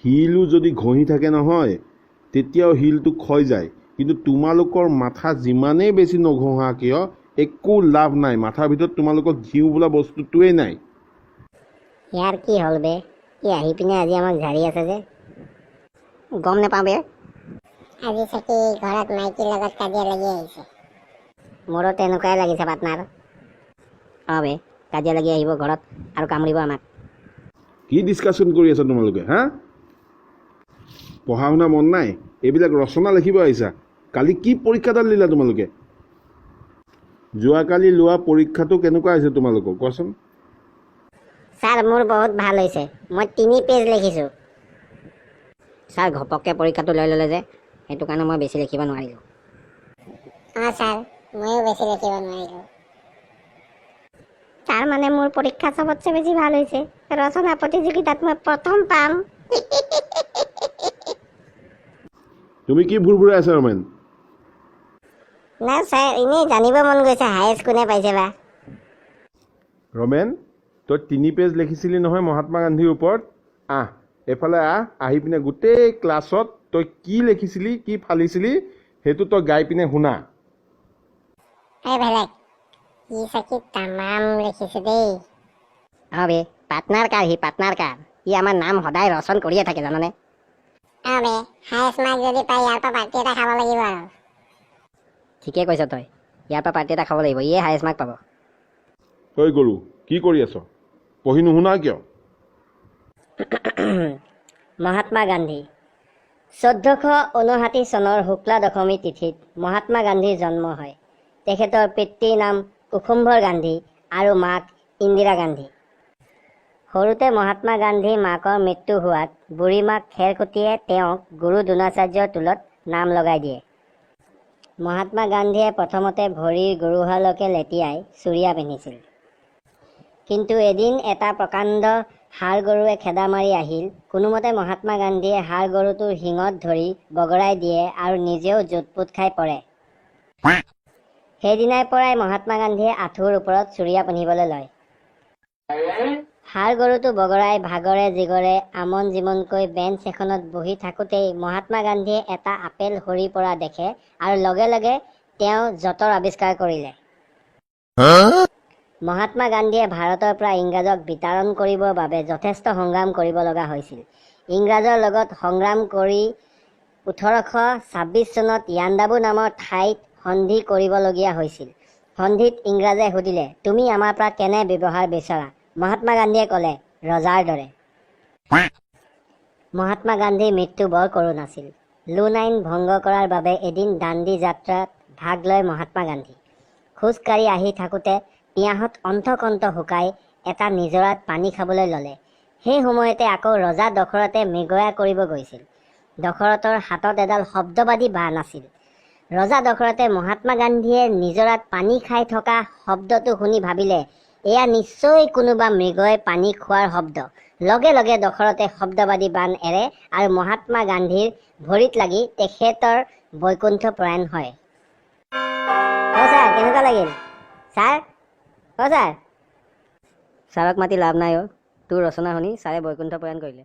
শিলো যদি ঘঁহি থাকে নহয় তেতিয়াও শিলটো ক্ষয় যায়, কিন্তু তোমালোকৰ মাথা যিমানেই বেছি নঘঁহা কিয় একো লাভ নাই। মাথাৰ ভিতৰত তোমালোকৰ ঘিউ বোলা বস্তুটোৱেই নাই। ইয়াৰ কি হ'ল বে? ই আহি পিনে আজি আমাক ঝাৰি আছে যে? গম নাপাওঁ বে। আজি চাকি ঘৰত মাইকীৰ লগত কাজিয়া লাগি আহিছে। মোৰো তেনেকুৱাই লাগিছে পাৰ্টনাৰ। অঁ বে, কাজিয়া লাগি আহিব ঘৰত আৰু কামুৰিব আমাক। কি ডিছকাশ্যন কৰি আছা তোমালোকে? হা, পঢ়া শুনা মন নাই? এইবিলাক ৰচনা লিখিব আহিছা? কালি কি পৰীক্ষাডাল দিলা তোমালোকে? যোৱাকালি লোৱা পৰীক্ষাটো কেনেকুৱা হৈছে তোমালোকৰ কোৱাচোন? ছাৰ মোৰ বহুত ভাল হৈছে, মই 3 পেজ লিখিছোঁ। ছাৰ ঘপককৈ পৰীক্ষাটো লৈ ল'লে যে, সেইটো কাৰণে মই বেছি লিখিব নোৱাৰিলোঁ। অঁ ছাৰ, ময়ো বেছি লিখিব নোৱাৰিলোঁ। তাৰ মানে মোৰ পৰীক্ষা চবতছে বেছি ভাল হৈছে। ৰচনা প্ৰতিযোগিতাত মই প্ৰথম পাম। তুমি কি ভুৰভুৰাই আছা ৰমেন? নাই ছাৰ, এনেই জানিব মন গৈছে হায়েষ্ট কোনে পাইছে বা। ৰমেন, তই 3 পেজ লিখিছিলি নহয় মহাত্মা গান্ধীৰ ওপৰত। এইফালে আহি পিনে গোটেই ক্লাছত তই কি লিখিছিলি, কি ফালিছিলি সেইটো তই গাই পিনে শুনা। এই বেলেগ, ই চাকি তামাম লিখিছে দেই। অঁ বে, পাৰ্টনাৰ কাৰ ই আমাৰ নাম সদায় ৰচন কৰিয়ে থাকে জানানে? অঁ বে, হায়েষ্ট মাৰ্ক যদি পাই ইয়াৰ পৰা পাৰ্টি এটা খাব লাগিব আৰু। ঠিকে কৈছ তই, ইয়াৰ পৰা পাৰ্টি এটা খাব লাগিব, ইয়ে হায়েষ্ট মাৰ্ক পাব। তই গৰু কি কৰি আছ? পঢ়ি নুশুনা কিয়? মহাত্মা গান্ধী 1459 চনৰ শুক্লা দশমী তিথিত মহাত্মা গান্ধীৰ জন্ম হয়। তেখেতৰ পিতৃৰ নাম কুসুম্বৰ গান্ধী আৰু মাক ইন্দিৰা গান্ধী। সৰুতে মহাত্মা গান্ধীৰ মাকৰ মৃত্যু হোৱাত বুঢ়ী মাক খেৰকুটিয়ে তেওঁক গুৰু দ্ৰোণাচাৰ্যৰ টোলত নাম লগাই দিয়ে। মহাত্মা গান্ধীয়ে প্ৰথমতে ভৰিৰ গোৰোহালকে লেটিয়াই চুৰিয়া পিন্ধিছিল। কিন্তু এদিন এটা প্ৰকাণ্ড ষাঁড় গৰুৱে খেদা মাৰি আহিল। কোনোমতে মহাত্মা গান্ধীয়ে ষাঁড় গৰুটোৰ শিঙত ধৰি বগৰাই দিয়ে আৰু নিজেও জোঁটপোট খাই পৰে। সেইদিনাৰ পৰাই মহাত্মা গান্ধীয়ে আঁঠুৰ ওপৰত চুৰিয়া পিন্ধিবলৈ লয়। ষাঁড় গৰুটো বগৰাই ভাগৰে জিগৰে আমন জিমনকৈ বেঞ্চ এখনত বহি থাকোঁতেই মহাত্মা গান্ধীয়ে এটা আপেল সৰি পৰা দেখে আৰু লগে লগে তেওঁ যঁতৰ আৱিষ্কাৰ কৰিলে। মহাত্মা গান্ধীয়ে ভাৰতৰ পৰা ইংৰাজক বিতাড়ন কৰিবৰ বাবে যথেষ্ট সংগ্ৰাম কৰিব লগা হৈছিল। ইংৰাজৰ লগত সংগ্ৰাম কৰি 1826 চনত য়াণ্ডাবু নামৰ ঠাইত সন্ধি কৰিবলগীয়া হৈছিল। সন্ধিত ইংৰাজে সুধিলে, তুমি আমাৰ পৰা কেনে ব্যৱহাৰ বিচৰা? মহাত্মা গান্ধীয়ে ক'লে, ৰজাৰ দৰে। মহাত্মা গান্ধীৰ মৃত্যু বৰ কৰুণ আছিল। লোন আইন ভংগ কৰাৰ বাবে এদিন দাণ্ডী যাত্ৰাত ভাগ লয় মহাত্মা গান্ধী। খোজকাঢ়ি আহি থাকোঁতে পিয়াহত অন্তকণ্ঠ শুকাই এটা নিজৰাত পানী খাবলৈ ল'লে। সেই সময়তে আকৌ ৰজা দশৰথে মৃগয়া কৰিব গৈছিল। দশৰথৰ হাতত এডাল শব্দবাদী বাণ আছিল। ৰজা দশৰথে মহাত্মা গান্ধীয়ে নিজৰাত পানী খাই থকা শব্দটো শুনি ভাবিলে, এয়া নিশ্চয় কোনোবা মৃগই পানী খোৱাৰ শব্দ। লগে লগে দশৰথে শব্দবাদী বাণ এৰে আৰু মহাত্মা গান্ধীৰ ভৰিত লাগি তেখেতৰ বৈকুণ্ঠ প্ৰয়াণ হয়। ছাৰ কেনেকুৱা লাগিল? ছাৰ ছাৰক মাতি লাভ নাই তোৰ ৰচনা শুনি ছাৰে বৈকুণ্ঠ প্ৰয়াণ কৰিলে।